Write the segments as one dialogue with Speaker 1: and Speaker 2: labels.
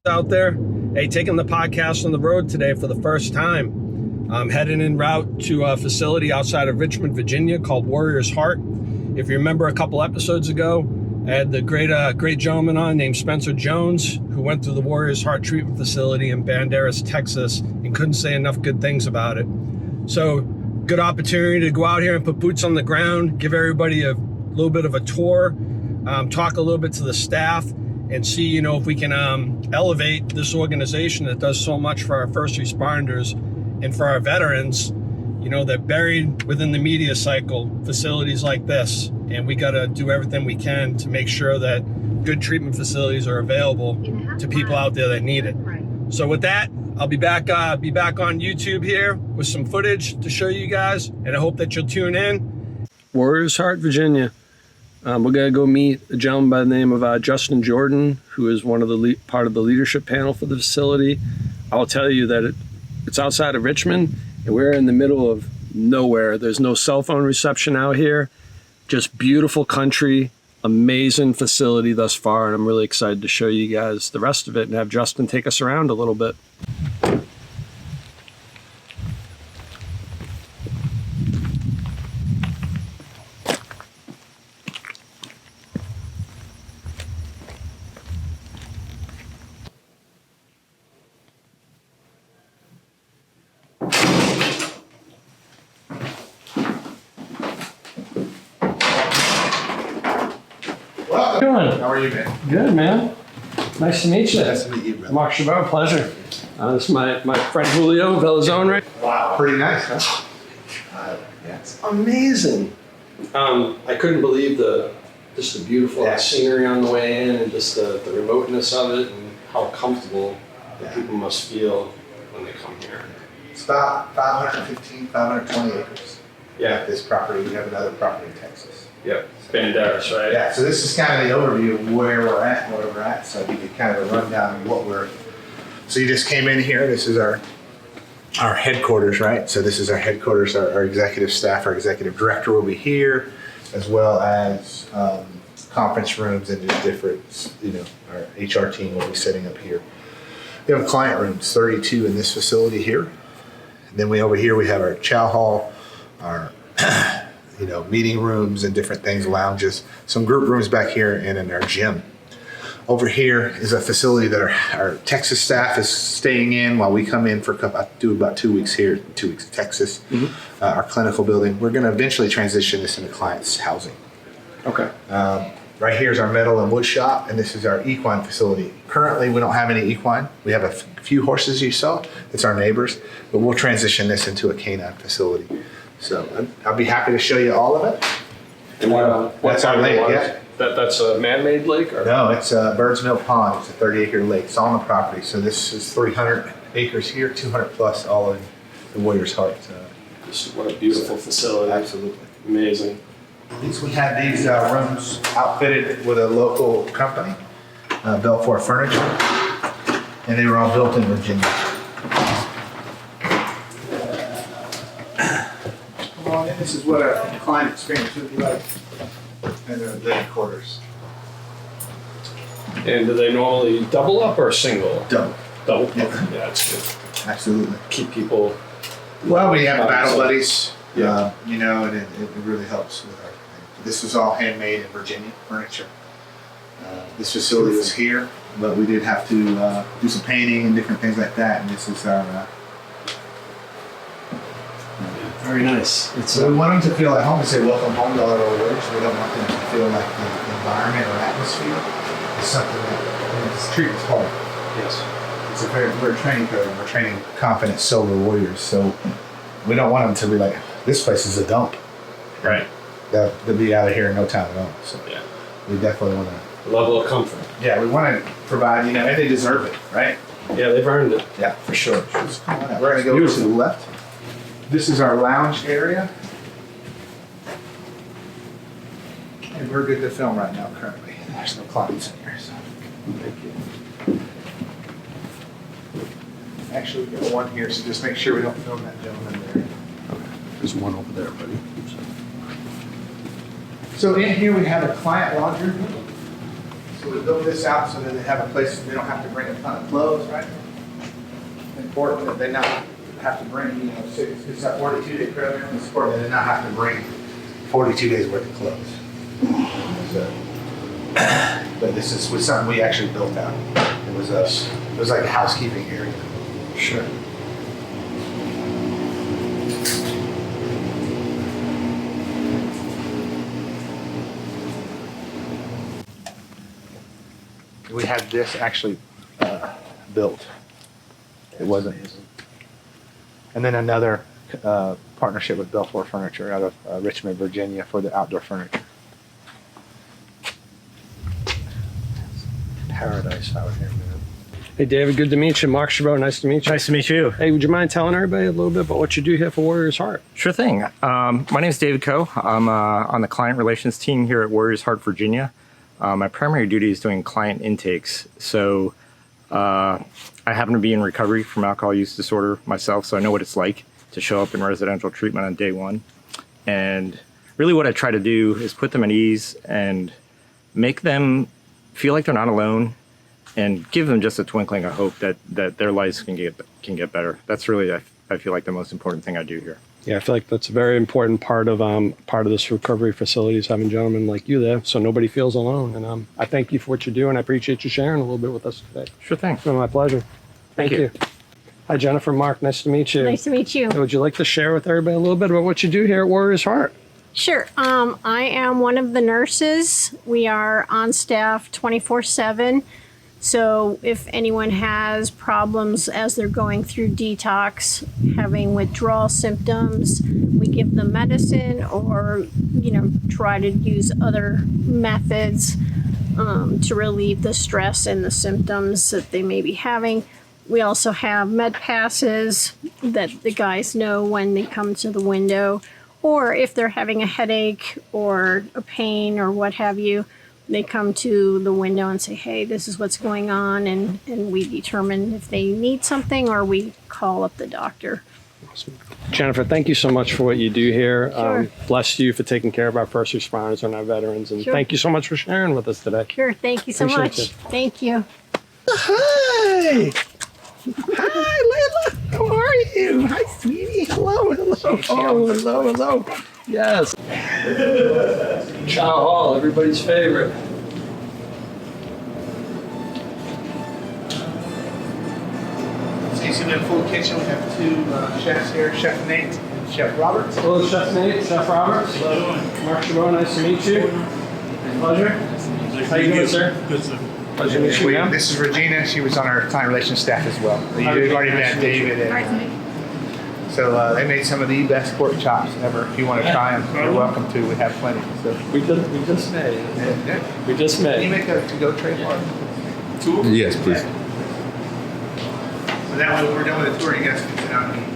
Speaker 1: out there. Hey, taking the podcast on the road today for the first time. I'm heading en route to a facility outside of Richmond, Virginia called Warrior's Heart. If you remember a couple episodes ago, I had the great gentleman on named Spencer Jones, who went through the Warrior's Heart treatment facility in Banderas, Texas, and couldn't say enough good things about it. So, good opportunity to go out here and put boots on the ground, give everybody a little bit of a tour, talk a little bit to the staff, and see, if we can elevate this organization that does so much for our first responders and for our veterans. They're buried within the media cycle, facilities like this, and we got to do everything we can to make sure that good treatment facilities are available to people out there that need it. So with that, I'll be back on YouTube here with some footage to show you guys, and I hope that you'll tune in. Warrior's Heart, Virginia. We're going to go meet a gentleman by the name of Justin Jordan, who is one of the part of the leadership panel for the facility. I'll tell you that it's outside of Richmond, and we're in the middle of nowhere. There's no cell phone reception out here. Just beautiful country, amazing facility thus far, and I'm really excited to show you guys the rest of it and have Justin take us around a little bit.
Speaker 2: How are you, man?
Speaker 1: Good, man. Nice to meet you.
Speaker 2: Nice to meet you, brother.
Speaker 1: Mark Chabot, pleasure. This is my friend Julio Velazone.
Speaker 2: Wow, pretty nice, huh?
Speaker 1: Yeah, it's amazing. I couldn't believe just the beautiful scenery on the way in, and just the remoteness of it, and how comfortable people must feel when they come here.
Speaker 2: It's about 520 acres.
Speaker 1: Yeah.
Speaker 2: This property, we have another property in Texas.
Speaker 1: Yep. Banderas, right?
Speaker 2: Yeah, so this is kind of the overview of where we're at and where we're at. So I'll give you kind of a rundown of what so you just came in here. This is our headquarters, right? So this is our headquarters, our executive staff, our executive director will be here, as well as conference rooms and just different, our HR team will be setting up here. We have client rooms, 32 in this facility here. And then over here we have our chow hall, our meeting rooms and different things, lounges, some group rooms back here, and in our gym. Over here is a facility that our Texas staff is staying in while we come in for I do about 2 weeks here, 2 weeks in Texas. Mm-hmm. Our clinical building. We're going to eventually transition this into clients' housing.
Speaker 1: Okay.
Speaker 2: Right here is our metal and wood shop, and this is our equine facility. Currently, we don't have any equine. We have a few horses you saw. It's our neighbors, but we'll transition this into a canine facility. So I'll be happy to show you all of it.
Speaker 1: And
Speaker 2: that's our lake, yeah.
Speaker 1: That's a man-made lake? Or?
Speaker 2: No, it's Bird's Mill Pond. It's a 30-acre lake. It's all on the property. So this is 300 acres here, 200 plus, all in the Warrior's Heart.
Speaker 1: What a beautiful facility.
Speaker 2: Absolutely.
Speaker 1: Amazing.
Speaker 2: We had these rooms outfitted with a local company, Belfort Furniture, and they were all built in Virginia. This is what our client experience would be like in their living quarters.
Speaker 1: And do they normally double up or single?
Speaker 2: Double.
Speaker 1: Double?
Speaker 2: Yeah.
Speaker 1: Okay. Yeah, that's good.
Speaker 2: Absolutely.
Speaker 1: Keep people...
Speaker 2: Well, we have battle buddies,
Speaker 1: yeah.
Speaker 2: And it really helps with our... This was all handmade in Virginia furniture. This facility was here, but we did have to do some painting and different things like that, and this is our...
Speaker 1: Very nice.
Speaker 2: So we want them to feel at home and say welcome home to our old age. We don't want them to feel like the environment or atmosphere is something that this treatment's hard.
Speaker 1: Yes.
Speaker 2: We're a training program. We're training confident solar warriors. So we don't want them to be like, this place is a dump.
Speaker 1: Right.
Speaker 2: They'll be out of here in no time at all. So
Speaker 1: yeah.
Speaker 2: We definitely want
Speaker 1: to... Level of comfort.
Speaker 2: Yeah, we want to provide, and they deserve it, right?
Speaker 1: Yeah, they've earned it.
Speaker 2: Yeah, for sure. We're going to go to the left. This is our lounge area. And we're good to film right now currently. There's no clients in here, so thank you. Actually, we got one here, so just make sure we don't film that gentleman there.
Speaker 1: Okay. There's one over there, buddy.
Speaker 2: So in here we have a client laundry room. So built this out so that they have a place, they don't have to bring a ton of clothes, right? Important that they not have to bring, you know, it's a 42-day program. It's important that they not have to bring 42 days worth of clothes. So, but this was something we actually built out. It was like a housekeeping area.
Speaker 1: Sure.
Speaker 2: We had this actually built. It wasn't. And then another partnership with Belfour Furniture out of Richmond, Virginia for the outdoor furniture. Paradise out here, man.
Speaker 1: Hey, David, good to meet you. Mark Chabot, nice to meet you.
Speaker 3: Nice to meet you.
Speaker 1: Hey, would you mind telling everybody a little bit about what you do here for Warriors Heart?
Speaker 3: Sure thing. My name is David Coe. I'm on the client relations team here at Warriors Heart, Virginia. My primary duty is doing client intakes. So I happen to be in recovery from alcohol use disorder myself, so I know what it's like to show up in residential treatment on day one. And really what I try to do is put them at ease and make them feel like they're not alone and give them just a twinkling of hope that their lives can get better. That's really, I feel like, the most important thing I do here.
Speaker 1: Yeah, I feel like that's a very important part of this recovery facility is having gentlemen like you there, so nobody feels alone. And I thank you for what you do, and I appreciate you sharing a little bit with us today.
Speaker 3: Sure thing.
Speaker 1: It's been my pleasure. Thank you. Hi, Jennifer, Mark, nice to meet you.
Speaker 4: Nice to meet you.
Speaker 1: Would you like to share with everybody a little bit about what you do here at Warriors Heart?
Speaker 4: Sure. I am one of the nurses. We are on staff 24/7. So if anyone has problems as they're going through detox, having withdrawal symptoms, we give them medicine or, try to use other methods to relieve the stress and the symptoms that they may be having. We also have med passes that the guys know when they come to the window, or if they're having a headache or a pain or what have you, they come to the window and say, hey, this is what's going on, and we determine if they need something or we call up the doctor.
Speaker 1: Jennifer, thank you so much for what you do here.
Speaker 4: Sure.
Speaker 1: Bless you for taking care of our first responders and our veterans, and
Speaker 4: Sure.
Speaker 1: Thank you so much for sharing with us today.
Speaker 4: Sure, thank you so
Speaker 1: Appreciate
Speaker 4: much.
Speaker 1: it.
Speaker 4: Thank you.
Speaker 5: Hi! Hi, Layla! How are you? Hi, sweetie. Hello. Oh, hello.
Speaker 1: Yes. Chow Hall, everybody's favorite.
Speaker 2: So you see we have a full kitchen. We have two chefs here, Chef Nate and Chef Robert.
Speaker 1: Hello, Chef Nate, Chef Roberts. Hello. Mark Chabot, nice to meet you. Pleasure. How you doing, sir?
Speaker 6: Good, sir.
Speaker 1: Pleasure to meet you, ma'am.
Speaker 2: This is Regina. She was on our client relations staff as well. You've already met David. So they made some of the best pork chops ever. If you want to try them, you're welcome to. We have plenty. So
Speaker 1: We just made.
Speaker 2: yeah.
Speaker 1: We just
Speaker 2: Can you
Speaker 1: made.
Speaker 2: make a to-go tray for us?
Speaker 6: Yes, please.
Speaker 2: So that way, when we're done with the tour, you guys can sit down and eat.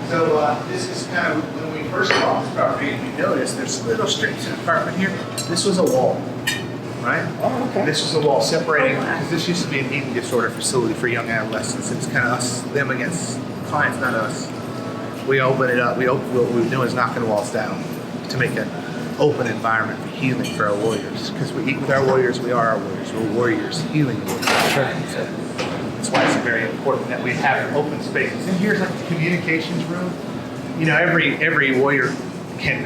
Speaker 2: So this is kind of when we first bought this property. If you notice, there's little strips in the carpet here. This was a wall, right?
Speaker 1: Oh, okay.
Speaker 2: This was a wall separating, because this used to be an eating disorder facility for young adolescents. It's kind of us, them against clients, not us. We open it up. What we're doing is knocking the walls down to make an open environment for healing for our warriors. Because we eat with our warriors, we are our warriors. We're warriors, healing warriors.
Speaker 1: Sure.
Speaker 2: So that's why it's very important that we have open spaces. And here's like the communications room. Every warrior can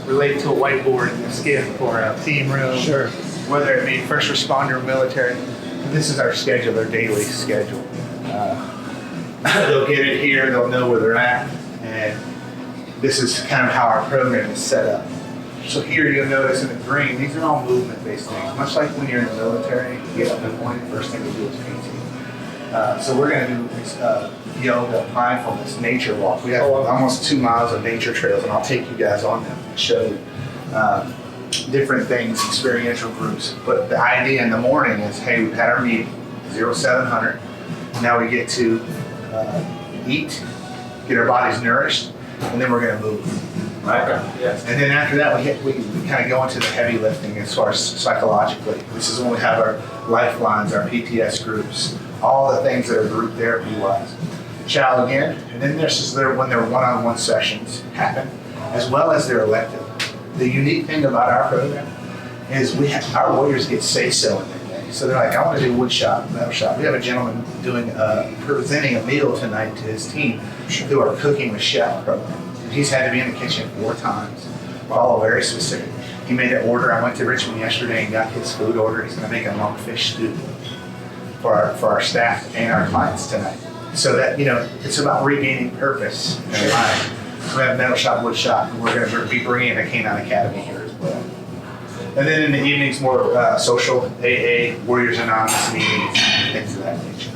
Speaker 2: relate to a whiteboard, a skiff, or a team room.
Speaker 1: Sure.
Speaker 2: Whether it be first responder or military. This is our schedule, their daily schedule. They'll get it here, they'll know where they're at, and this is kind of how our program is set up. So here you'll notice in the green, these are all movement-based things. Much like when you're in the military, you get up in the morning, first thing you do is PT. So we're going to do yoga, mindfulness, nature walk. We have almost 2 miles of nature trails, and I'll take you guys on them and show you different things, experiential groups. But the idea in the morning is, hey, we've had our meeting, 0700. Now we get to eat, get our bodies nourished, and then we're going to move, right?
Speaker 1: Okay. Yes.
Speaker 2: And then after that, we kind of go into the heavy lifting as far as psychologically. This is when we have our Lifelines, our PTS groups, all the things that are group therapy-wise. Chow again, and then this is when their one-on-one sessions happen, as well as their elective. The unique thing about our program is our warriors get say-so in their day. So they're like, I want to do wood shop, metal shop. We have a gentleman presenting a meal tonight to his team through our Cooking with Chef program. He's had to be in the kitchen 4 times, follow very specific. He made an order. I went to Richmond yesterday and got his food order. He's going to make a monkfish stew for our staff and our clients tonight. So that, it's about regaining purpose in life. We have metal shop, wood shop, and we're going to be bringing a Canine Academy here as well. And then in the evenings, more social, AA, Warriors Anonymous meetings, things of that nature.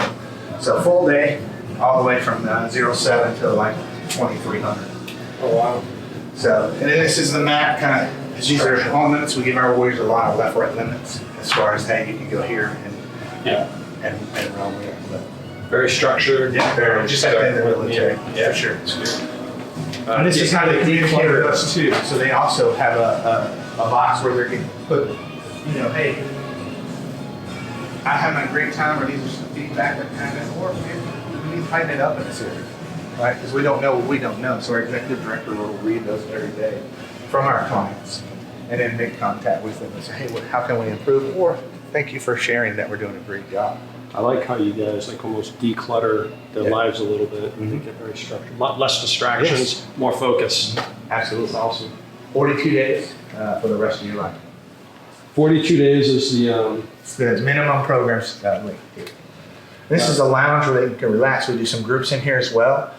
Speaker 2: So full day, all the way from 07 to like 2300.
Speaker 1: Oh, wow.
Speaker 2: So, and then this is the map, kind of, these are home limits. We give our warriors a lot of left-right limits as far as, hey, you can go here and roam here. But
Speaker 1: Very structured.
Speaker 2: yeah, very, just like in the military.
Speaker 1: Yeah,
Speaker 2: for sure. And this is how they communicate with us too. So they also have a box where they can put, hey, I had my great time, or these are some feedback that kind of, or we need to tighten it up in this area. Right, because we don't know what we don't know. So our executive director will read those every day from our clients and then make contact with them and say, hey, how can we improve? Or thank you for sharing that we're doing a great job.
Speaker 6: I like how you guys almost declutter their lives a little bit and they get very structured. Less distractions, more focus.
Speaker 2: Absolutely. That's awesome. 42 days for the rest of your life.
Speaker 6: 42 days is the
Speaker 2: It's the minimum programs link. This is a lounge where they can relax. We do some groups in here as well.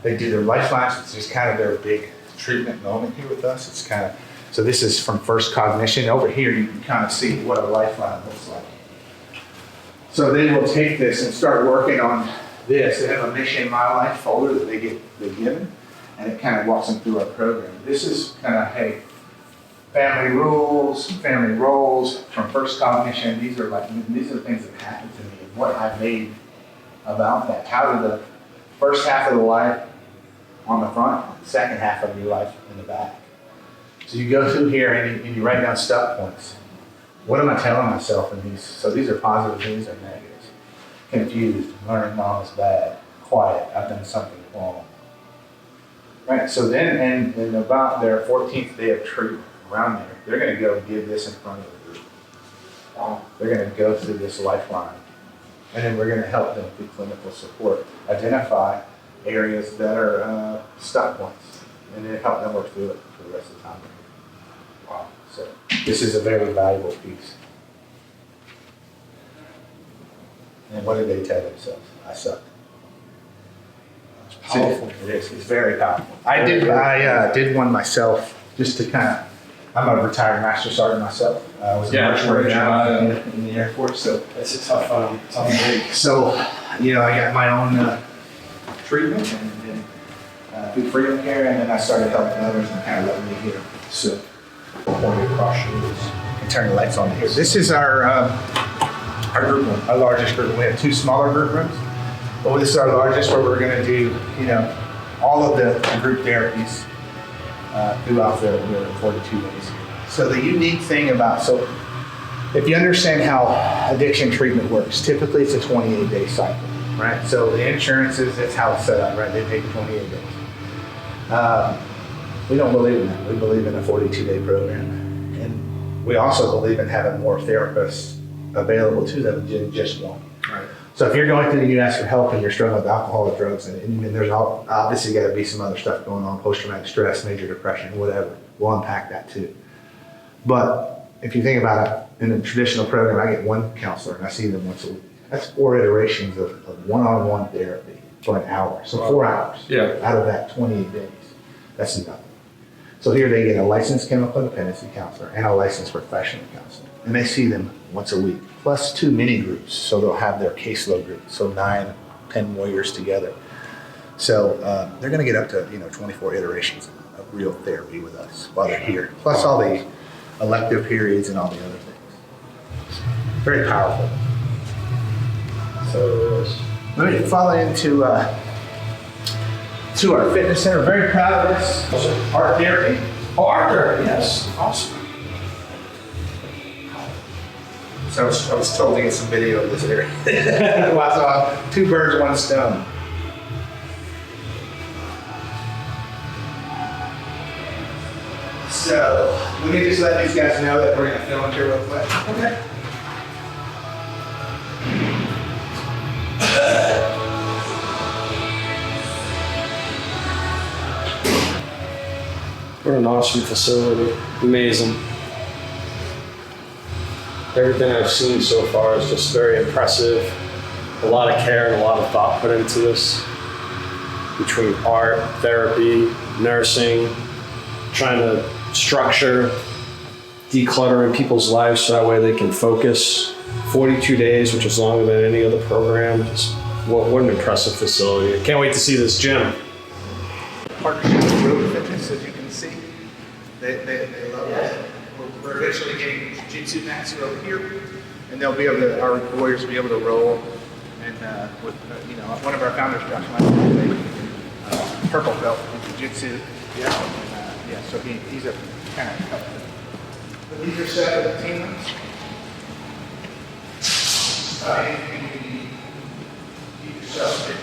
Speaker 2: They do their Lifelines, which is kind of their big treatment moment here with us. It's kind of, so this is from First Cognition. Over here, you can kind of see what a lifeline looks like. So they will take this and start working on this. They have a Mission My Life folder that they're given, and it kind of walks them through our program. This is kind of, hey, family rules, family roles from First Cognition. These are the things that happened to me and what I made about that. How did the first half of the life on the front, the second half of your life in the back. So you go through here and you write down stuck points. What am I telling myself in these? So these are positive, these are negatives. Confused, learning mom is bad, quiet, I've done something wrong. Right, so then in about their 14th day of treatment, around there, they're going to go give this in front of the group. They're going to go through this lifeline. And then we're going to help them through clinical support, identify areas that are stuck points, and then help them work through it for the rest of the time. Wow. So this is a very valuable piece. And what did they tell themselves? I sucked.
Speaker 6: It's powerful.
Speaker 2: It is. It's very powerful. I did one myself just to kind of. I'm a retired master sergeant myself. I was a marshal in the Air Force, so
Speaker 6: It's a tough break.
Speaker 2: So, I got my own treatment and through Freedom Care, and then I started helping others and kind of letting me here. So, pointed across shoulders and turn the lights on here. This is our group room, our largest group room. We have 2 smaller group rooms, but this is our largest where we're going to do, all of the group therapies throughout the 42 days. So the unique thing so if you understand how addiction treatment works, typically it's a 28-day cycle, right? So the insurances, that's how it's set up, right? They take 28 days. We don't believe in that. We believe in a 42-day program. And we also believe in having more therapists available to them than just one.
Speaker 6: Right.
Speaker 2: So if you're going through and you ask for help and you're struggling with alcohol or drugs, and there's obviously got to be some other stuff going on, post-traumatic stress, major depression, whatever, we'll unpack that too. But if you think about it, in a traditional program, I get one counselor and I see them once a week. That's 4 iterations of one-on-one therapy for an hour. So 4 hours out of that 28 days. That's nothing. So here they get a licensed chemical dependency counselor and a licensed professional counselor. And they see them once a week, plus 2 mini groups. So they'll have their caseload group. So 9, 10 warriors together. So they're going to get up to 24 iterations of real therapy with us while they're here, plus all the elective periods and all the other things. Very powerful. So let me follow into to our fitness center. Very proud of this. Art therapy.
Speaker 6: Oh, art therapy, yes. Awesome.
Speaker 2: So I was told to get some video of this area. So 2 birds, 1 stone. So Let me just let these guys know that we're going to film it here real quick. Okay.
Speaker 6: What an awesome facility. Amazing. Everything I've seen so far is just very impressive. A lot of care and a lot of thought put into this. Between art, therapy, nursing, trying to structure, decluttering people's lives so that way they can focus. 42 days, which is longer than any other program. Just what an impressive facility. I can't wait to see this gym.
Speaker 2: Partnership with Road Fitness, as you can see. They love it. We're eventually getting jiu-jitsu mats over here, and they'll be able to, our warriors will be able to roll. And with one of our founders, Josh Michael, purple belt in jiu-jitsu. Yeah. And, so he's a kind of. But these are set with the team members. Anything you need, keep yourself fit.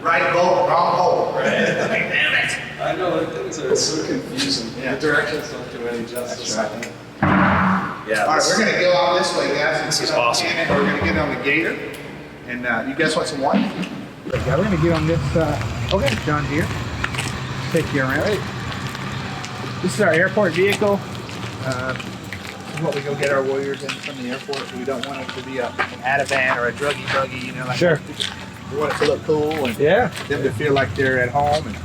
Speaker 2: Right bolt, wrong hole. Right. Damn it.
Speaker 6: I know, things are so confusing.
Speaker 2: Yeah.
Speaker 6: The directions don't do any justice.
Speaker 2: That's right.
Speaker 6: Yeah.
Speaker 2: All right, we're going to go out this way, guys.
Speaker 6: This is awesome.
Speaker 2: We're going to get on the gator. And you guys want some wine? Yeah, we're going to get on this John Deere. Take you around. Right. This is our airport vehicle. This is what we go get our warriors in from the airport. We don't want it to be an Ativan or a druggy buggy, like
Speaker 6: Sure.
Speaker 2: We want it to look cool and them to feel like they're at home. And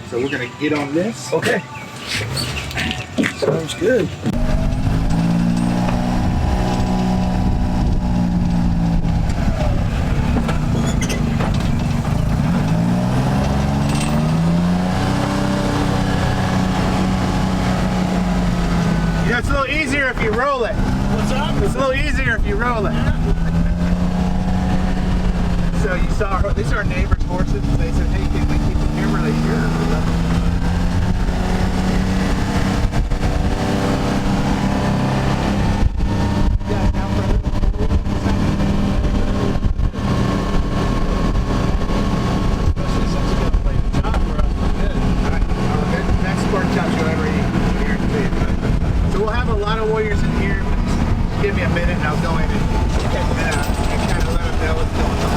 Speaker 2: so we're going to get on this.
Speaker 6: Okay. Sounds good.
Speaker 2: It's a little easier if you roll it. What's up? It's a little easier if you roll it. So you saw, these are our neighbors' horses. They said, hey, can we keep them here? We're like, sure. Warriors in here. Just give me a minute and I'll go in and kind of let them know what's going on.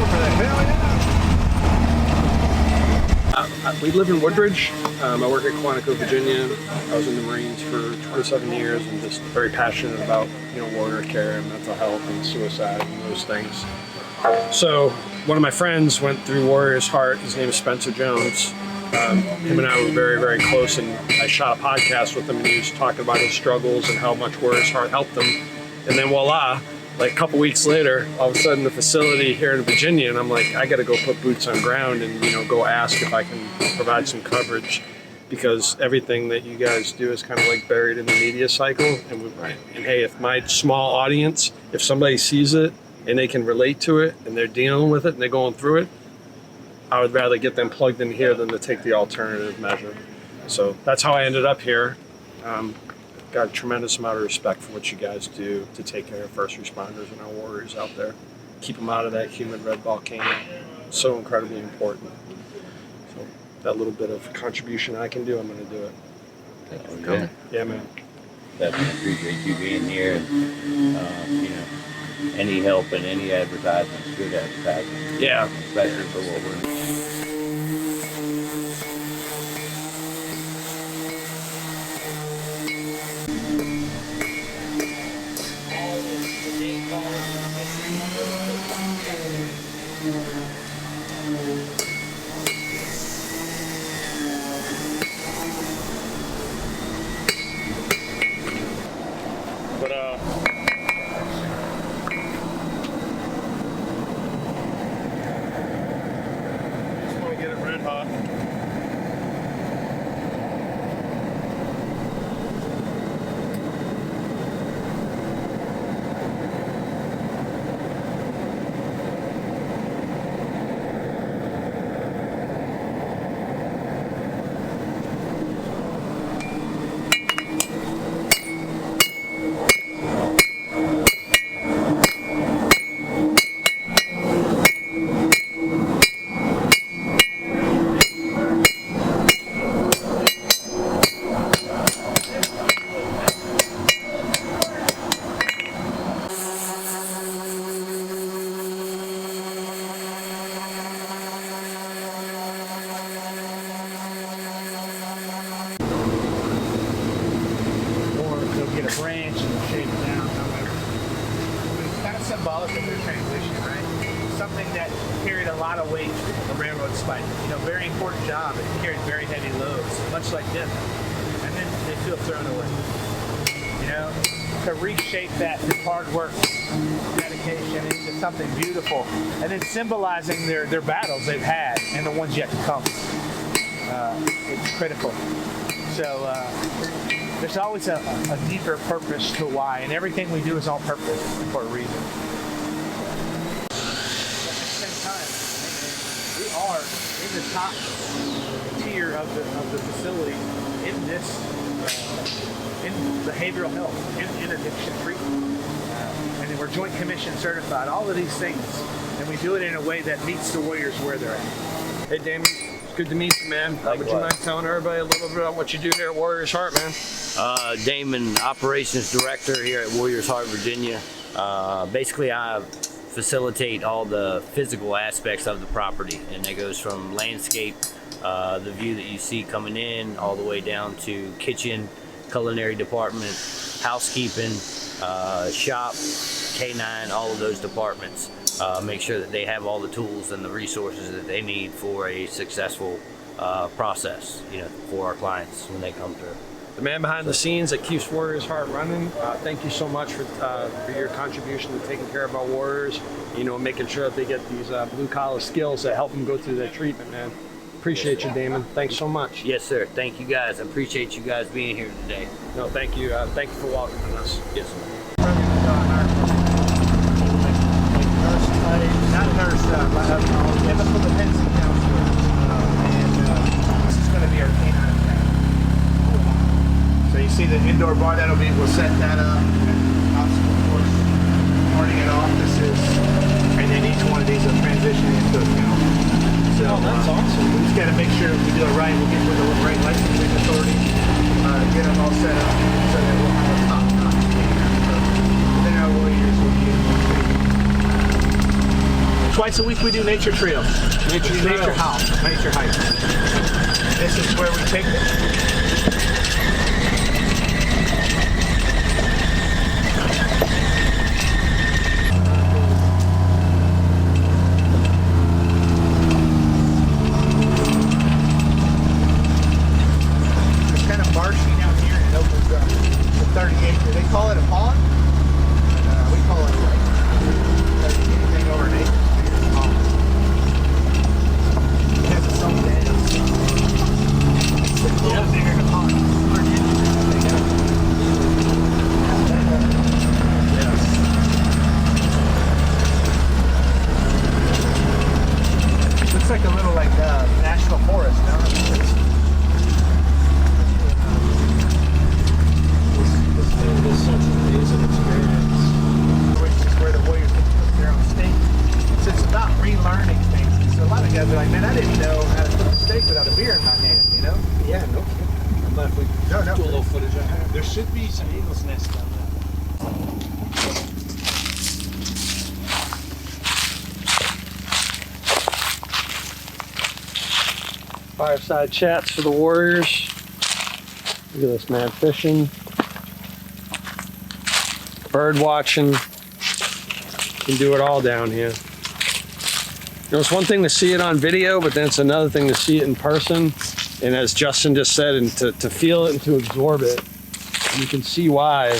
Speaker 2: For the hell yeah!
Speaker 6: We live in Woodbridge. I work at Quantico, Virginia. I was in the Marines for 27 years and just very passionate about warrior care and mental health and suicide and those things. So one of my friends went through Warrior's Heart. His name is Spencer Jones. Him and I were very, very close, and I shot a podcast with him, and he was talking about his struggles and how much Warrior's Heart helped him. And then voila, like a couple weeks later, all of a sudden the facility here in Virginia, and I'm like, I got to go put boots on ground and go ask if I can provide some coverage, because everything that you guys do is kind of like buried in the media cycle. And hey, if my small audience, if somebody sees it and they can relate to it and they're dealing with it and they're going through it, I would rather get them plugged in here than to take the alternative measure. So that's how I ended up here. Got a tremendous amount of respect for what you guys do to take care of first responders and our warriors out there. Keep them out of that humid red volcano. So incredibly important. So that little bit of contribution I can do, I'm going to do it.
Speaker 7: Thank you for coming.
Speaker 6: Yeah, man.
Speaker 7: Definitely appreciate you being here. And, any help and any advertisement is good advertisement.
Speaker 6: Yeah.
Speaker 7: Especially for what we're doing.
Speaker 2: the branch and shake it down. It's kind of symbolic of their transition, right? Something that carried a lot of weight, the railroad spike. You know, very important job. It carried very heavy loads, much like this. And then they feel thrown away. You know, to reshape that through hard work, dedication into something beautiful, and then symbolizing their battles they've had and the ones yet to come. It's critical. So there's always a deeper purpose to why, and everything we do is on purpose for a reason. At the same time, we are in the top tier of the facility in this. In behavioral health, in addiction treatment, and we're Joint Commission certified, all of these things, and we do it in a way that meets the warriors where they're at.
Speaker 1: Hey, Damon, it's good to meet you, man. Would you mind telling everybody a little bit about what you do here at Warriors Heart, man?
Speaker 7: Damon, Operations Director here at Warriors Heart, Virginia. Basically, I facilitate all the physical aspects of the property, and that goes from landscape, the view that you see coming in, all the way down to kitchen, culinary department, housekeeping, shop, K9, all of those departments. Make sure that they have all the tools and the resources that they need for a successful process, you know, for our clients when they come through.
Speaker 1: The man behind the scenes that keeps Warriors Heart running, thank you so much for your contribution to taking care of our warriors, you know, making sure that they get these blue collar skills that help them go through their treatment, man. Appreciate you, Damon. Thanks so much.
Speaker 7: Yes, sir. Thank you guys. I appreciate you guys being here today.
Speaker 1: No, thank you. Thank you for welcoming us.
Speaker 7: Yes, sir.
Speaker 2: Not nurse, chemical dependency counselor. And this is going to be our canine academy. So you see the indoor bar, we'll set that up. Obstacle course, parting at offices, and then each one of these will transition into a kennel. So that's awesome. We just got to make sure we do it right. We'll get with the right licensing authority, get them all set up so that we'll have a top-notch canine. So then our warriors will be able to. Twice a week we do nature trails. Nature hikes. This is where we take them. There should be some eagle's nests down there.
Speaker 1: Fireside chats for the warriors. Look at this, man. Fishing, bird watching. You can do it all down here. You know, it's one thing to see it on video, but then it's another thing to see it in person. And as Justin just said, and to feel it and to absorb it, you can see why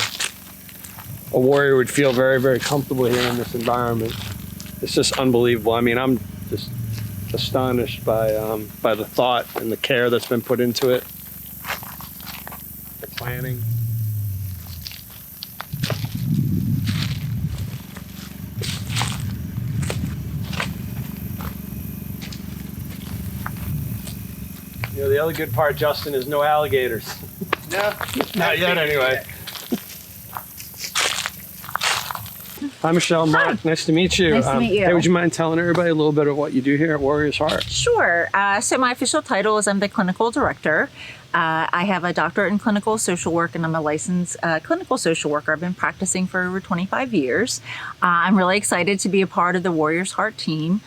Speaker 1: a warrior would feel very, very comfortable here in this environment. It's just unbelievable. I mean, I'm just astonished by the thought and the care that's been put into it, the planning. You know, the other good part, Justin, is no alligators.
Speaker 2: No,
Speaker 1: not yet anyway. Hi, Michelle. Mark, nice to meet you.
Speaker 8: Nice to meet you.
Speaker 1: Hey, would you mind telling everybody a little bit of what you do here at Warriors Heart?
Speaker 8: Sure. So my official title is I'm the clinical director. I have a doctorate in clinical social work, and I'm a licensed clinical social worker. I've been practicing for over 25 years. I'm really excited to be a part of the Warriors Heart team.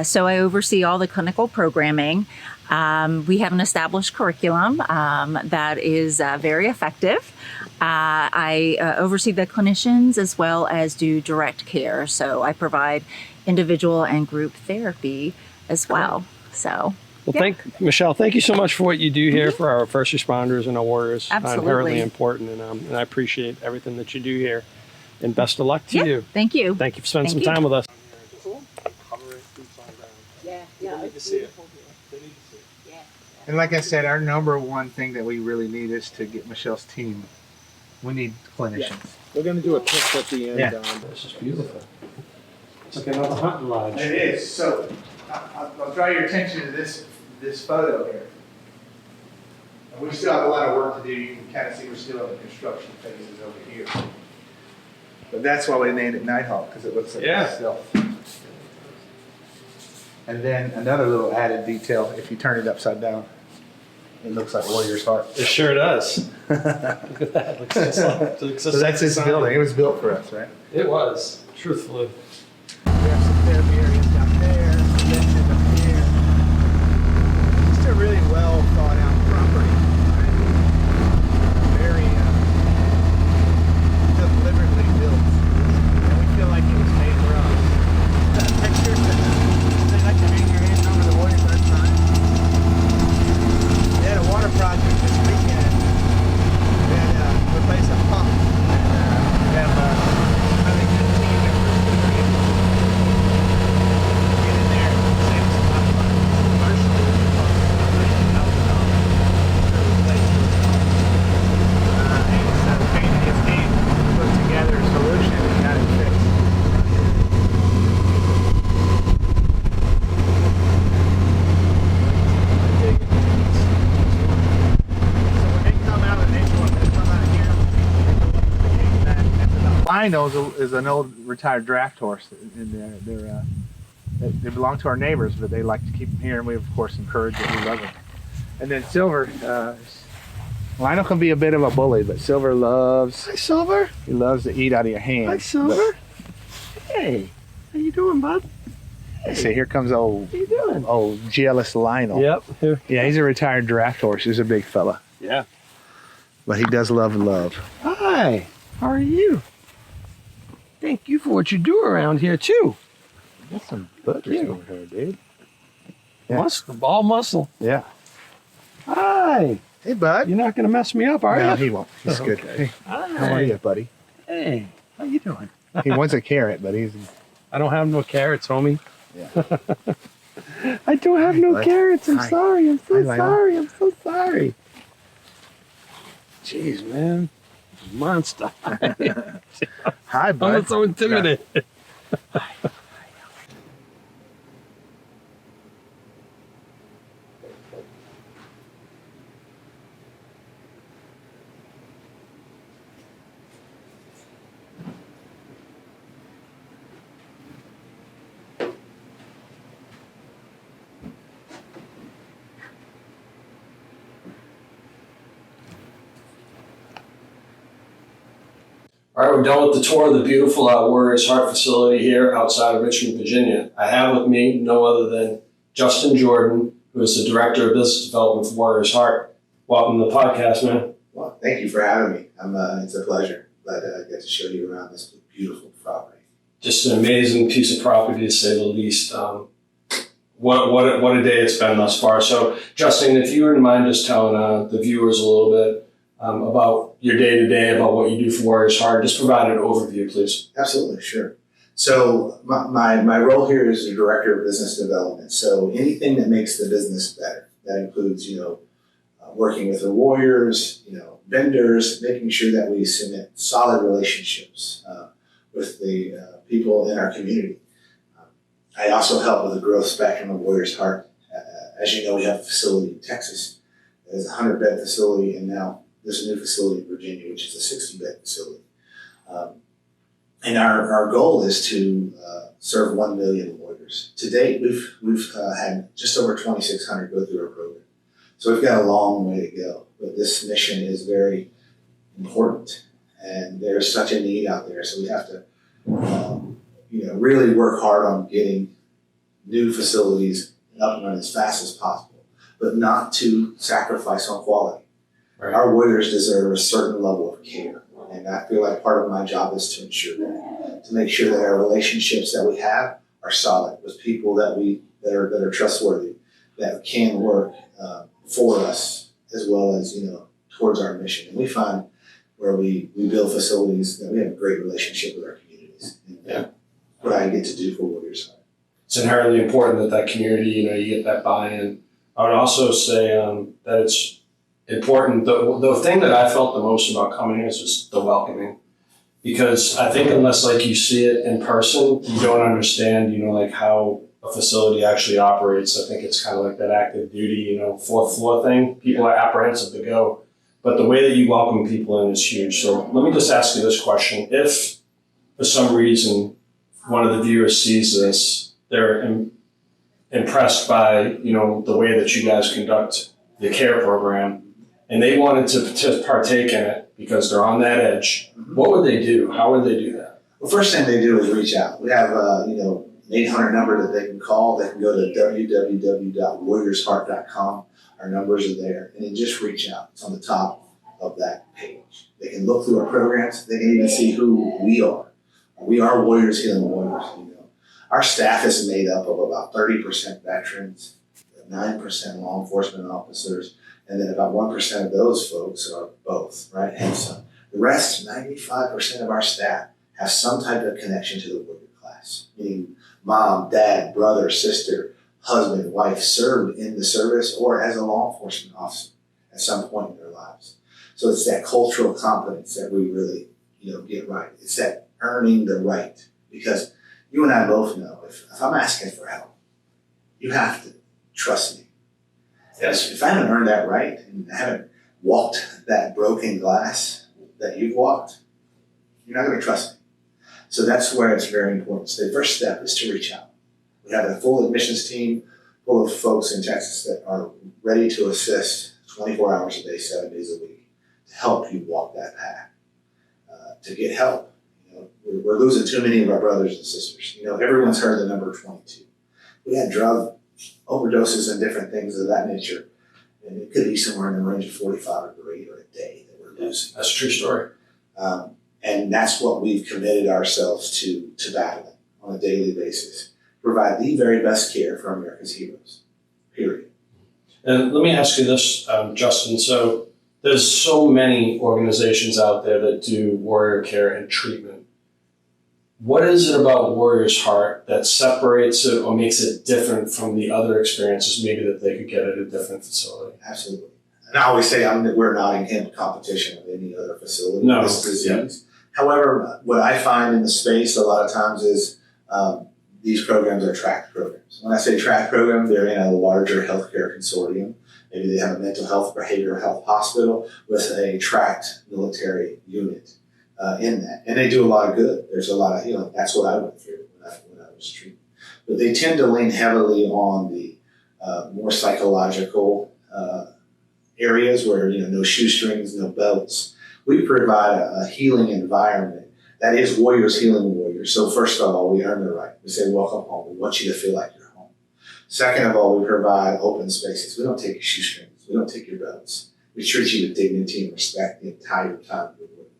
Speaker 8: So I oversee all the clinical programming. We have an established curriculum that is very effective. I oversee the clinicians as well as do direct care. So I provide individual and group therapy as well. So,
Speaker 6: Well, Michelle, thank you so much for what you do here for our first responders and our warriors.
Speaker 8: Absolutely.
Speaker 6: Inherently important, and I appreciate everything that you do here. And best of luck to you.
Speaker 8: Thank you.
Speaker 6: Thank you for spending
Speaker 8: Thank
Speaker 6: some
Speaker 8: you.
Speaker 6: time with us.
Speaker 2: And like I said, our number one thing that we really need is to get Michelle's team. We need clinicians.
Speaker 6: We're going to do a pitch at the end.
Speaker 2: Yeah.
Speaker 6: This is beautiful. It's like another hunting lodge.
Speaker 2: It is. So I'll draw your attention to this photo here. And we still have a lot of work to do. You can kind of see we're still in the construction phases over here. But that's why we named it Nighthawk, because it looks like itself. And then another little added detail, if you turn it upside down, it looks like Warrior's Heart.
Speaker 6: It sure does. Look at that. Looks just like,
Speaker 2: So that's its building. It was built for us, right?
Speaker 6: It was, truthfully.
Speaker 2: We have some therapy areas down there, benches up here. Just a really well thought out property. Right? Very deliberately built. And we feel like it was made for us. Pictures that they like to bang your hands over the Warriors Heart sign. They had a water project this weekend. They had to replace a pump. And we have really good team members that are able to get in there and save us a lot of money. Commercially, it costs $90,000 to replace it. And so Kane and his team put together a solution and got it fixed. Lionel is an old retired draft horse, and they belong to our neighbors, but they like to keep them here, and we of course encourage it. We love them. And then Silver, Lionel can be a bit of a bully, but Silver loves.
Speaker 6: Hi, Silver.
Speaker 2: He loves to eat out of your hand.
Speaker 6: Hi, Silver. Hey, how you doing, bud?
Speaker 2: See, here comes old
Speaker 6: How you doing?
Speaker 2: jealous Lionel.
Speaker 6: Yep. Here.
Speaker 2: Yeah, he's a retired draft horse. He's a big fella,
Speaker 6: Yeah.
Speaker 2: but he does love love.
Speaker 6: Hi. How are you? Thank you for what you do around here too.
Speaker 2: Got some butters over here, dude. Yeah.
Speaker 6: Muscle, all muscle.
Speaker 2: Yeah.
Speaker 6: Hi.
Speaker 2: Hey, bud.
Speaker 6: You're not gonna mess me up, are
Speaker 2: No,
Speaker 6: you?
Speaker 2: he won't. He's good.
Speaker 6: Okay.
Speaker 2: Hey, how are you, buddy?
Speaker 6: Hey, how you doing?
Speaker 2: He wants a carrot, but he's.
Speaker 6: I don't have no carrots, homie.
Speaker 2: Yeah.
Speaker 6: I don't have no
Speaker 2: Bud.
Speaker 6: carrots. I'm
Speaker 2: Hi.
Speaker 6: sorry. I'm so
Speaker 2: Hi, Lionel.
Speaker 6: sorry. I'm so sorry. Jeez, man. Monster.
Speaker 2: Hi, bud.
Speaker 6: I'm so intimidated. All right, we're done with the tour of the beautiful Warriors Heart facility here outside of Richmond, Virginia. I have with me no other than Justin Jordan, who is the Director of Business Development for Warriors Heart. Welcome to the podcast, man.
Speaker 2: Well, thank you for having me. It's a pleasure. Glad I get to show you around this beautiful property.
Speaker 6: Just an amazing piece of property, to say the least. What a day it's been thus far. So, Justin, if you wouldn't mind just telling the viewers a little bit about your day-to-day, about what you do for Warriors Heart. Just provide an overview, please.
Speaker 2: Absolutely, sure. So my role here is the Director of Business Development. So anything that makes the business better. That includes, working with the Warriors, vendors, making sure that we cement solid relationships with the people in our community. I also help with the growth spectrum of Warriors Heart. As you know, we have a facility in Texas. There's a 100-bed facility, and now there's a new facility in Virginia, which is a 60-bed facility. And our goal is to serve 1 million warriors. To date, we've had just over 2,600 go through our program. So we've got a long way to go. But this mission is very important, and there's such a need out there. So we have to, really work hard on getting new facilities up and running as fast as possible. but not to sacrifice on quality.
Speaker 6: Right.
Speaker 2: Our warriors deserve a certain level of care. And I feel like part of my job is to ensure that, to make sure that our relationships that we have are solid with people that are trustworthy, that can work for us as well as, towards our mission. And we find where we build facilities that we have a great relationship with our communities. And
Speaker 6: Yeah.
Speaker 2: what I get to do for Warriors Heart.
Speaker 6: It's inherently important that community, you get that buy-in. I would also say that it's important. The thing that I felt the most about coming here is just the welcoming. Because I think unless you see it in person, you don't understand, how a facility actually operates. I think it's kind of like that active duty, fourth floor thing. People are apprehensive to go. But the way that you welcome people in is huge. So let me just ask you this question. If for some reason one of the viewers sees this, they're impressed by, the way that you guys conduct the care program, and they wanted to partake in it because they're on that edge, what would they do? How would they do that?
Speaker 2: Well, first thing they do is reach out. We have, an 800 number that they can call. They can go to www.warriorsheart.com. Our numbers are there, and then just reach out. It's on the top of that page. They can look through our programs. They can even see who we are. We are Warriors Healing Warriors. Our staff is made up of about 30% veterans, 9% law enforcement officers, and then about 1% of those folks are both, right? And so the rest, 95% of our staff, have some type of connection to the warrior class, meaning mom, dad, brother, sister, husband, wife served in the service or as a law enforcement officer at some point in their lives. So it's that cultural competence that we really, get right. It's that earning the right, because you and I both know if I'm asking for help, you have to trust me.
Speaker 6: Yes.
Speaker 2: If I haven't earned that right and I haven't walked that broken glass that you've walked, you're not going to trust me. So that's where it's very important. So the first step is to reach out. We have a full admissions team full of folks in Texas that are ready to assist 24 hours a day, 7 days a week, to help you walk that path, to get help. We're losing too many of our brothers and sisters. Everyone's heard the number 22. We had drug overdoses and different things of that nature. And it could be somewhere in the range of 45 or greater a day that we're losing.
Speaker 6: That's a true story.
Speaker 2: And that's what we've committed ourselves to battling on a daily basis. Provide the very best care for America's heroes, period.
Speaker 6: And let me ask you this, Justin. So there's so many organizations out there that do warrior care and treatment. What is it about Warriors Heart that separates it or makes it different from the other experiences maybe that they could get at a different facility?
Speaker 2: Absolutely. And I always say we're not in competition with any other facility
Speaker 6: No.
Speaker 2: with this disease. Yeah. However, what I find in the space a lot of times is these programs are tracked programs. When I say tracked program, they're in a larger healthcare consortium. Maybe they have a mental health, behavioral health hospital with a tracked military unit in that. And they do a lot of good. There's a lot of healing. That's what I went through when I was treated. But they tend to lean heavily on the more psychological areas where, no shoestrings, no belts. We provide a healing environment that is Warriors Healing Warriors. So first of all, we earn the right. We say, welcome home. We want you to feel like you're home. Second of all, we provide open spaces. We don't take your shoestrings. We don't take your belts. We treat you with dignity and respect the entire time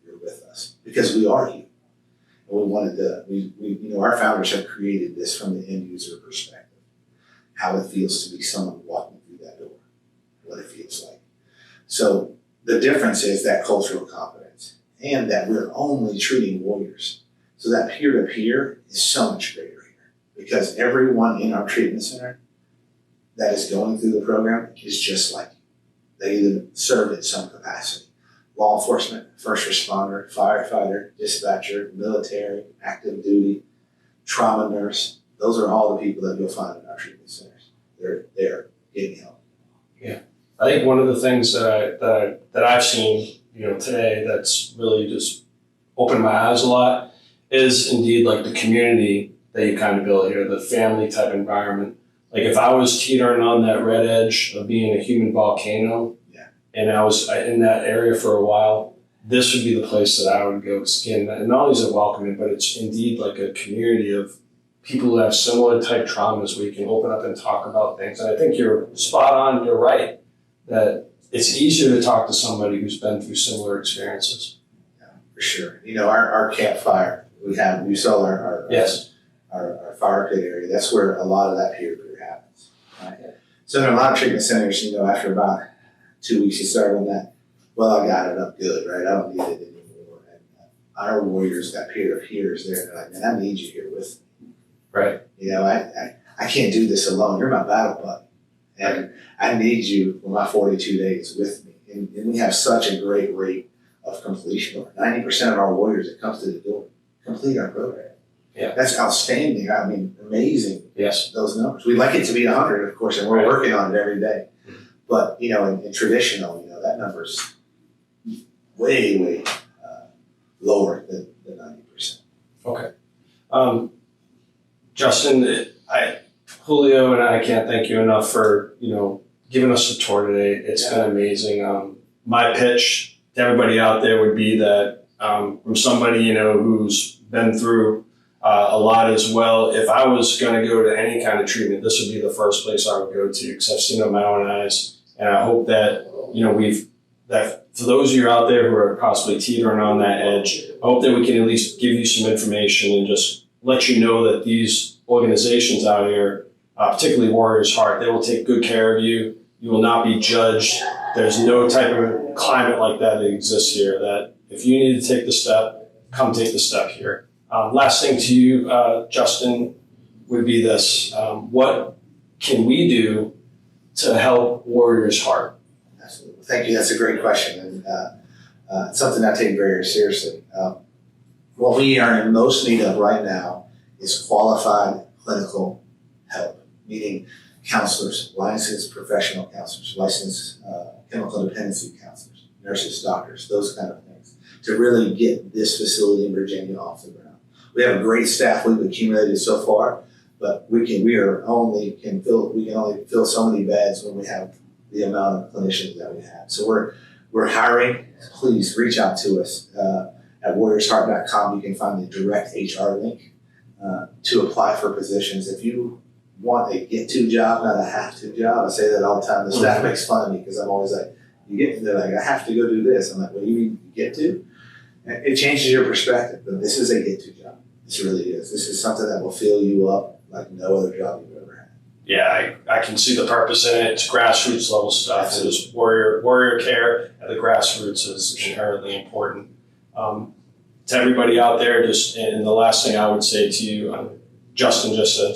Speaker 2: you're with us, because we are you. And we wanted our founders have created this from the end user perspective, how it feels to be someone walking through that door, what it feels like. So the difference is that cultural competence and that we're only treating warriors. So that peer-to-peer is so much greater here, because everyone in our treatment center that is going through the program is just like you. They either serve in some capacity. Law enforcement, first responder, firefighter, dispatcher, military, active duty, trauma nurse. Those are all the people that you'll find in our treatment centers. They're there getting help.
Speaker 6: Yeah. I think one of the things that I've seen, today that's really just opened my eyes a lot is indeed like the community that you kind of build here, the family type environment. Like if I was teetering on that red edge of being a human volcano, and I was in that area for a while, this would be the place that I would go. And not only is it welcoming, but it's indeed like a community of
Speaker 1: people who have similar type traumas, we can open up and talk about things. And I think you're spot on, you're right, that it's easier to talk to somebody who's been through similar experiences.
Speaker 2: Yeah, for sure. You know, our campfire, you saw our
Speaker 1: Yes.
Speaker 2: Our fire pit area, that's where a lot of that peer group happens. Right? So in a lot of treatment centers, you know, after about 2 weeks, you start on that, well, I got it, I'm good, right? I don't need it anymore. And our warriors, that peer of peers there, they're like, man, I need you here with me.
Speaker 1: Right.
Speaker 2: You know, I can't do this alone. You're my battle buddy. And I need you for my 42 days with me. And we have such a great rate of completion. Over 90% of our warriors that comes to the door complete our program.
Speaker 1: Yeah.
Speaker 2: That's outstanding. I mean, amazing.
Speaker 1: Yes.
Speaker 2: Those numbers. We'd like it to be 100, of course, and we're working on it every day. But, you know, in traditional, you know, that number's way lower than 90%.
Speaker 1: Okay. Justin, Julio and I can't thank you enough for, you know, giving us a tour today. It's been amazing. My pitch to everybody out there would be that from somebody, you know, who's been through a lot as well, if I was going to go to any kind of treatment, this would be the first place I would go to, because I've seen it with my own eyes. And I hope that, you know, that for those of you out there who are possibly teetering on that edge, I hope that we can at least give you some information and just let you know that these organizations out here, particularly Warriors Heart, they will take good care of you. You will not be judged. There's no type of climate like that exists here, that if you need to take the step, come take the step here. Last thing to you, Justin, would be this. What can we do to help Warriors Heart?
Speaker 2: Absolutely. Thank you. That's a great question. And something I take very seriously. What we are in most need of right now is qualified clinical help, meaning counselors, licensed professional counselors, licensed chemical dependency counselors, nurses, doctors, those kind of things, to really get this facility in Virginia off the ground. We have a great staff we've accumulated so far, but we can only fill so many beds when we have the amount of clinicians that we have. So we're hiring. Please reach out to us at warriorsheart.com. You can find the direct HR link to apply for positions. If you want a get-to job, not a have-to job, I say that all the time. The staff makes fun of me because I'm always like, they're like, I have to go do this. I'm like, well, you mean get to? It changes your perspective, but this is a get-to job. This really is. This is something that will fill you up like no other job you've ever had.
Speaker 1: Yeah, I can see the purpose in it. It's grassroots level stuff. So just warrior care at the grassroots is inherently important. To everybody out there, and the last thing I would say to you, Justin just said,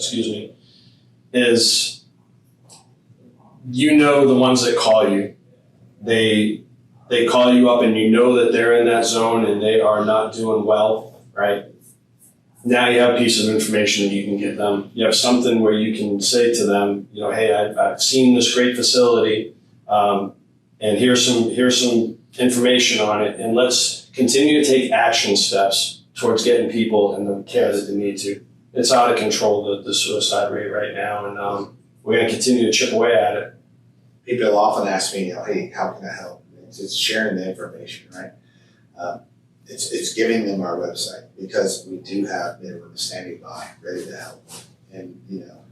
Speaker 1: is, you know, the ones that call you, they call you up and you know that they're in that zone and they are not doing well, right? Now you have a piece of information that you can give them. You have something where you can say to them, you know, hey, I've seen this great facility, and here's some information on it, and let's continue to take action steps towards getting people in the care that they need to. It's out of control, the suicide rate right now, and we're going to continue to chip away at it.
Speaker 2: People often ask me, hey, how can I help? It's sharing the information, right? It's giving them our website, because we do have minimum standing by, ready to help. And, you know,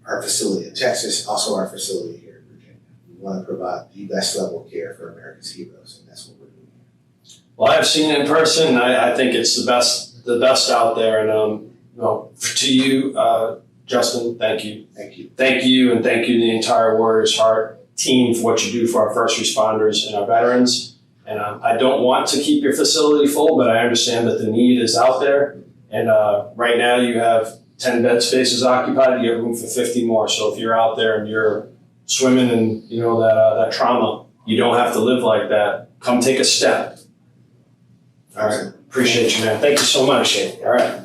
Speaker 2: our facility in Texas, also our facility here in Virginia. We want to provide the best level of care for America's heroes, and that's what we're doing here.
Speaker 1: Well, I've seen it in person. I think it's the best out there. And to you, Justin, thank you.
Speaker 2: Thank you.
Speaker 1: Thank you, and thank you to the entire Warriors Heart team for what you do for our first responders and our veterans. And I don't want to keep your facility full, but I understand that the need is out there. And right now you have 10 bed spaces occupied. You have room for 50 more. So if you're out there and you're swimming in, you know, that trauma, you don't have to live like that. Come take a step. All right. Appreciate you, man. Thank you so much. All right.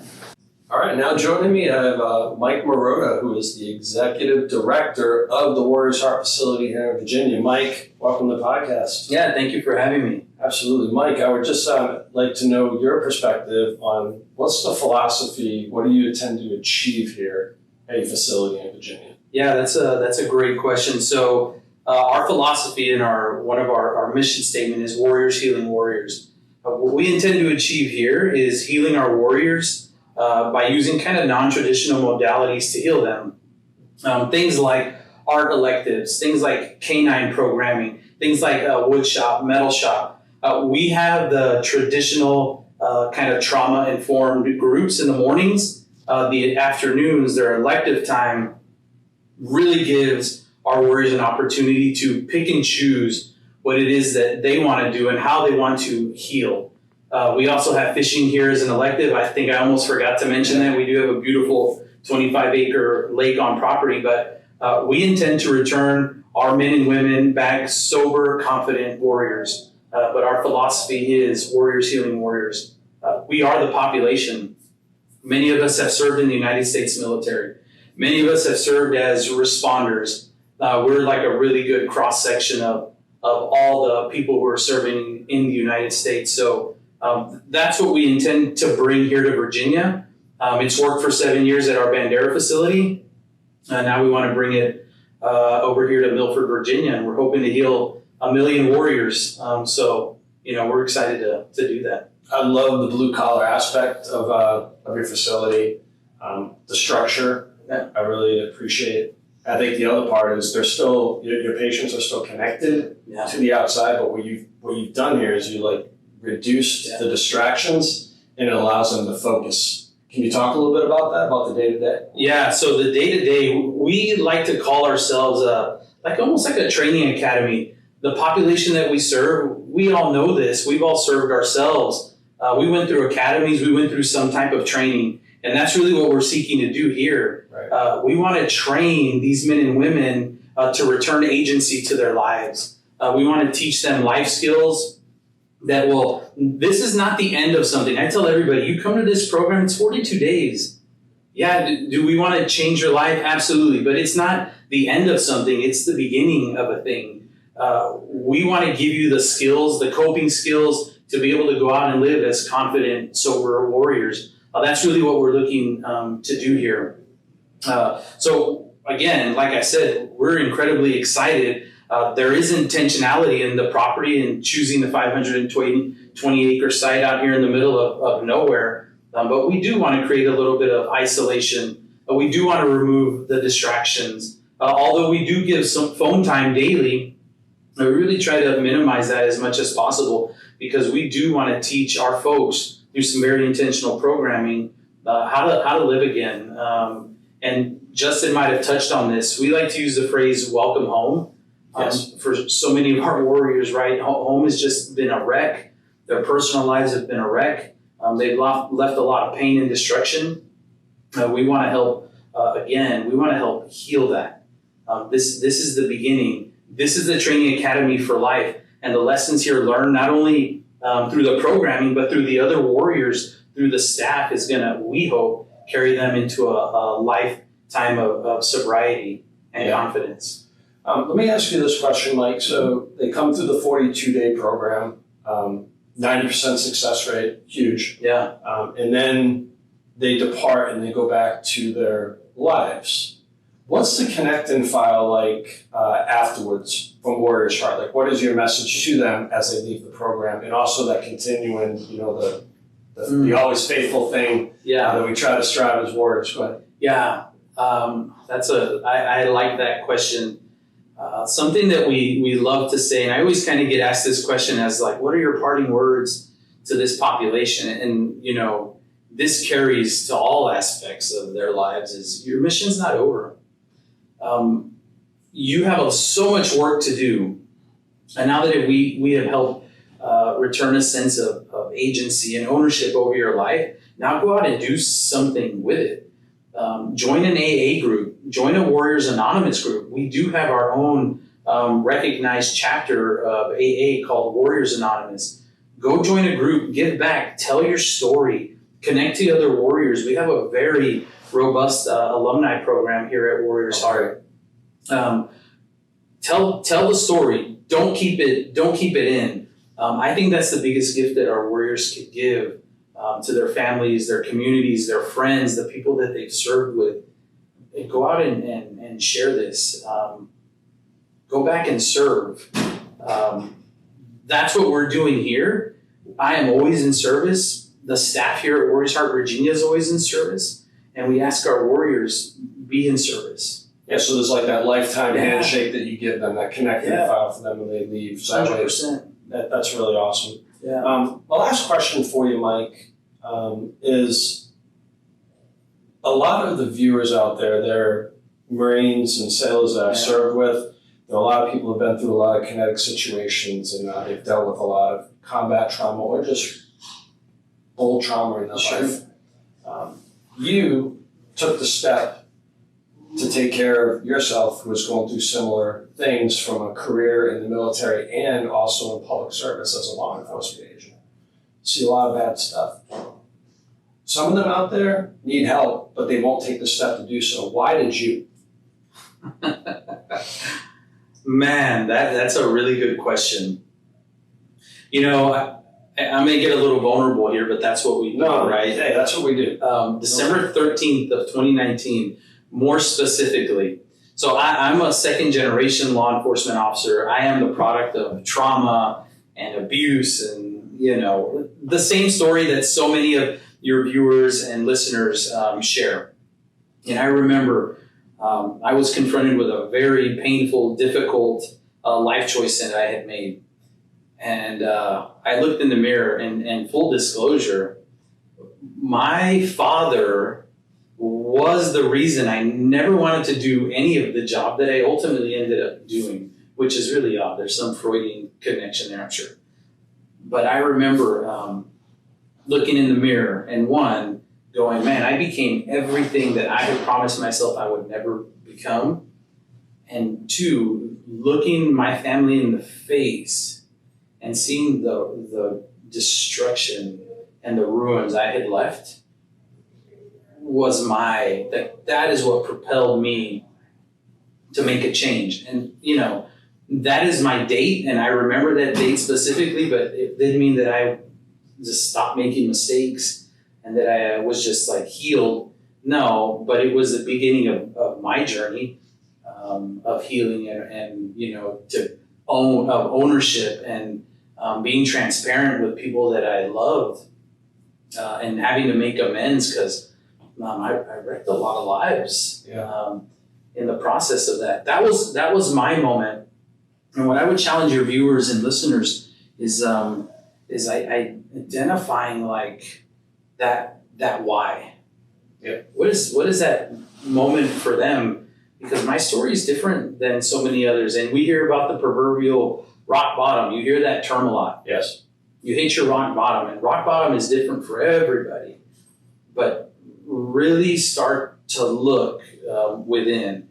Speaker 1: All right, now joining me, I have Mike Marotta, who is the Executive Director of the Warriors Heart Facility here in Virginia. Mike, welcome to the podcast.
Speaker 9: Yeah, thank you for having me.
Speaker 1: Absolutely. Mike, I would just like to know your perspective on what's the philosophy, what do you intend to achieve here at your facility in Virginia?
Speaker 9: Yeah, that's a great question. So our philosophy and one of our mission statement is Warriors Healing Warriors. What we intend to achieve here is healing our warriors by using kind of non-traditional modalities to heal them. Things like art electives, things like canine programming, things like wood shop, metal shop. We have the traditional kind of trauma-informed groups in the mornings. The afternoons, their elective time, really gives our warriors an opportunity to pick and choose what it is that they want to do and how they want to heal. We also have fishing here as an elective. I think I almost forgot to mention that. We do have a beautiful 25-acre lake on property, but we intend to return our men and women back sober, confident warriors. But our philosophy is warriors healing warriors. We are the population. Many of us have served in the United States military. Many of us have served as responders. We're like a really good cross-section of all the people who are serving in the United States. So that's what we intend to bring here to Virginia. It's worked for 7 years at our Bandera facility. Now we want to bring it over here to Milford, Virginia, and we're hoping to heal 1 million warriors. So, we're excited to do that.
Speaker 6: I love the blue collar aspect of your facility, the structure.
Speaker 9: Yeah.
Speaker 6: I really appreciate it. I think the other part is they're still your patients are still connected to the outside, but what you've done here is you reduced the distractions and it allows them to focus. Can you talk a little bit about that, about the day-to-day?
Speaker 9: Yeah, so the day-to-day, we like to call ourselves almost like a training academy. The population that we serve, we all know this. We've all served ourselves. We went through academies. We went through some type of training. And that's really what we're seeking to do here. Right. We want to train these men and women to return agency to their lives. We want to teach them life skills that this is not the end of something. I tell everybody, you come to this program, it's 42 days. Yeah, do we want to change your life? Absolutely. But it's not the end of something. It's the beginning of a thing. We want to give you the skills, the coping skills to be able to go out and live as confident, sober warriors. That's really what we're looking to do here. So again, like I said, we're incredibly excited. There is intentionality in the property and choosing the 520-acre site out here in the middle of nowhere. But we do want to create a little bit of isolation. We do want to remove the distractions. Although we do give some phone time daily, we really try to minimize that as much as possible because we do want to teach our folks through some very intentional programming how to live again. And Justin might have touched on this. We like to use the phrase "welcome home." Yes. For so many of our warriors, right? Home has just been a wreck. Their personal lives have been a wreck. They've left a lot of pain and destruction. We want to help, again, we want to help heal that. This is the beginning. This is the training academy for life. And the lessons here learned not only through the programming, but through the other warriors, through the staff is going to, we hope, carry them into a lifetime of sobriety and confidence.
Speaker 6: Let me ask you this question, Mike. So they come through the 42-day program, 90% success rate, huge.
Speaker 9: Yeah.
Speaker 6: And then they depart and they go back to their lives. What's the connect and file like afterwards from Warriors Heart? Like, what is your message to them as they leave the program? And also that continuing, the always faithful thing that we try to strive as warriors. Go ahead.
Speaker 9: Yeah. I like that question. Something that we love to say, and I always kind of get asked this question as like, what are your parting words to this population? And, this carries to all aspects of their lives is your mission's not over. You have so much work to do. And now that we have helped return a sense of agency and ownership over your life, now go out and do something with it. Join an AA group, join a Warriors Anonymous group. We do have our own recognized chapter of AA called Warriors Anonymous. Go join a group, give back, tell your story, connect to other warriors. We have a very robust alumni program here at Warriors Heart. Tell the story. Don't keep it in. I think that's the biggest gift that our warriors could give to their families, their communities, their friends, the people that they've served with. They go out and share this. Go back and serve. That's what we're doing here. I am always in service. the staff here at Warriors Heart Virginia is always in service, and we ask our warriors be in service.
Speaker 6: Yeah, so there's like that lifetime handshake that you give them, that connecting file for them when they leave. So
Speaker 9: 100%.
Speaker 6: That's really awesome.
Speaker 9: Yeah.
Speaker 6: The last question for you, Mike, is a lot of the viewers out there, they're Marines and sailors that I've served with. There are a lot of people who have been through a lot of kinetic situations, and they've dealt with a lot of combat trauma or just old trauma in their life. You took the step to take care of yourself, who was going through similar things from a career in the military and also in public service as a law enforcement agent. See a lot of bad stuff. Some of them out there need help, but they won't take the step to do so. Why did you?
Speaker 9: Man, that's a really good question. You know, I'm going to get a little vulnerable here, but that's what we do, right?
Speaker 6: Hey, that's what we do.
Speaker 9: December 13th of 2019, more specifically. So I'm a second generation law enforcement officer. I am the product of trauma and abuse and, you know, the same story that so many of your viewers and listeners share. And I remember I was confronted with a very painful, difficult life choice that I had made. And I looked in the mirror, and full disclosure, my father was the reason I never wanted to do any of the job that I ultimately ended up doing, which is really odd. There's some Freudian connection there, I'm sure. But I remember looking in the mirror and going, man, I became everything that I had promised myself I would never become. And two, looking my family in the face and seeing the destruction and the ruins I had left was that is what propelled me to make a change. And, you know, that is my date, and I remember that date specifically, but it didn't mean that I just stopped making mistakes and that I was just like healed. No, but it was the beginning of my journey of healing and you know, of ownership and being transparent with people that I loved and having to make amends because I wrecked a lot of lives in the process of that. That was my moment. And what I would challenge your viewers and listeners is identifying like that why.
Speaker 6: Yeah.
Speaker 9: What is that moment for them? Because my story is different than so many others, and we hear about the proverbial rock bottom. You hear that term a lot.
Speaker 6: Yes.
Speaker 9: You hit your rock bottom, and rock bottom is different for everybody. But really start to look within.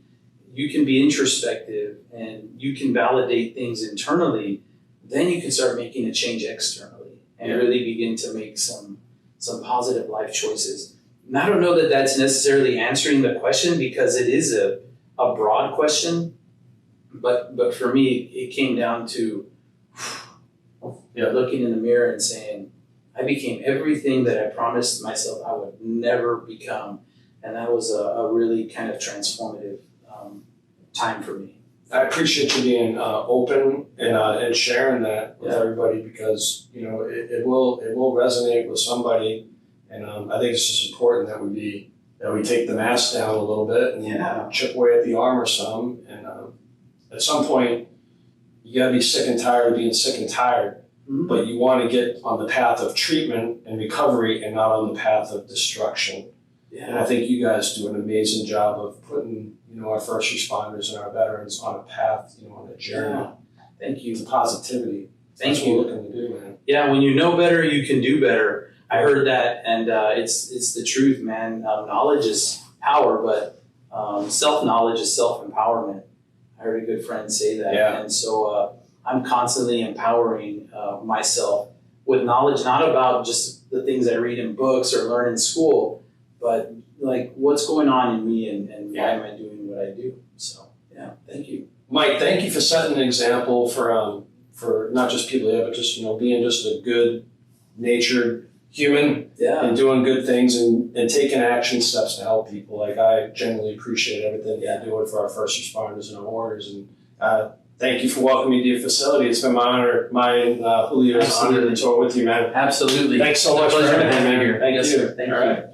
Speaker 9: You can be introspective and you can validate things internally. Then you can start making a change externally and really begin to make some positive life choices. And I don't know that that's necessarily answering the question because it is a broad question. But for me, it came down to looking in the mirror and saying, I became everything that I promised myself I would never become. And that was a really kind of transformative time for me.
Speaker 6: I appreciate you being open and sharing that with everybody because, you know, it will resonate with somebody. And I think it's just important that we take the mask down a little bit and chip away at the armor some. And at some point, you got to be sick and tired of being sick and tired. Mm-hmm. But you want to get on the path of treatment and recovery and not on the path of destruction. Yeah. And I think you guys do an amazing job of putting, you know, our first responders and our veterans on a path, you know, on a journey.
Speaker 9: Yeah. Thank you.
Speaker 6: To positivity.
Speaker 9: Thank
Speaker 6: That's
Speaker 9: you.
Speaker 6: what we're looking to do, man.
Speaker 9: Yeah, when you know better, you can do better. I heard that, and it's the truth, man. Knowledge is power, but self-knowledge is self-empowerment. I heard a good friend say that.
Speaker 6: Yeah.
Speaker 9: And so I'm constantly empowering myself with knowledge, not about just the things I read in books or learn in school, but like what's going on in me and why am I doing what I do? So, thank you.
Speaker 6: Mike, thank you for setting an example for not just people but just, you know, being just a good-natured human and doing good things and taking action steps to help people. Like, I genuinely appreciate everything that you're doing for our first responders and our warriors. And
Speaker 1: Thank you for welcoming me to your facility. It's been my honor, Julio's honor to tour with you, man.
Speaker 9: Absolutely.
Speaker 1: Thanks so much for
Speaker 9: Pleasure to
Speaker 1: everything,
Speaker 9: have you
Speaker 1: man.
Speaker 9: here.
Speaker 1: Thank
Speaker 9: Yes,
Speaker 1: you.
Speaker 9: sir. Thank
Speaker 1: All
Speaker 9: you.
Speaker 1: right.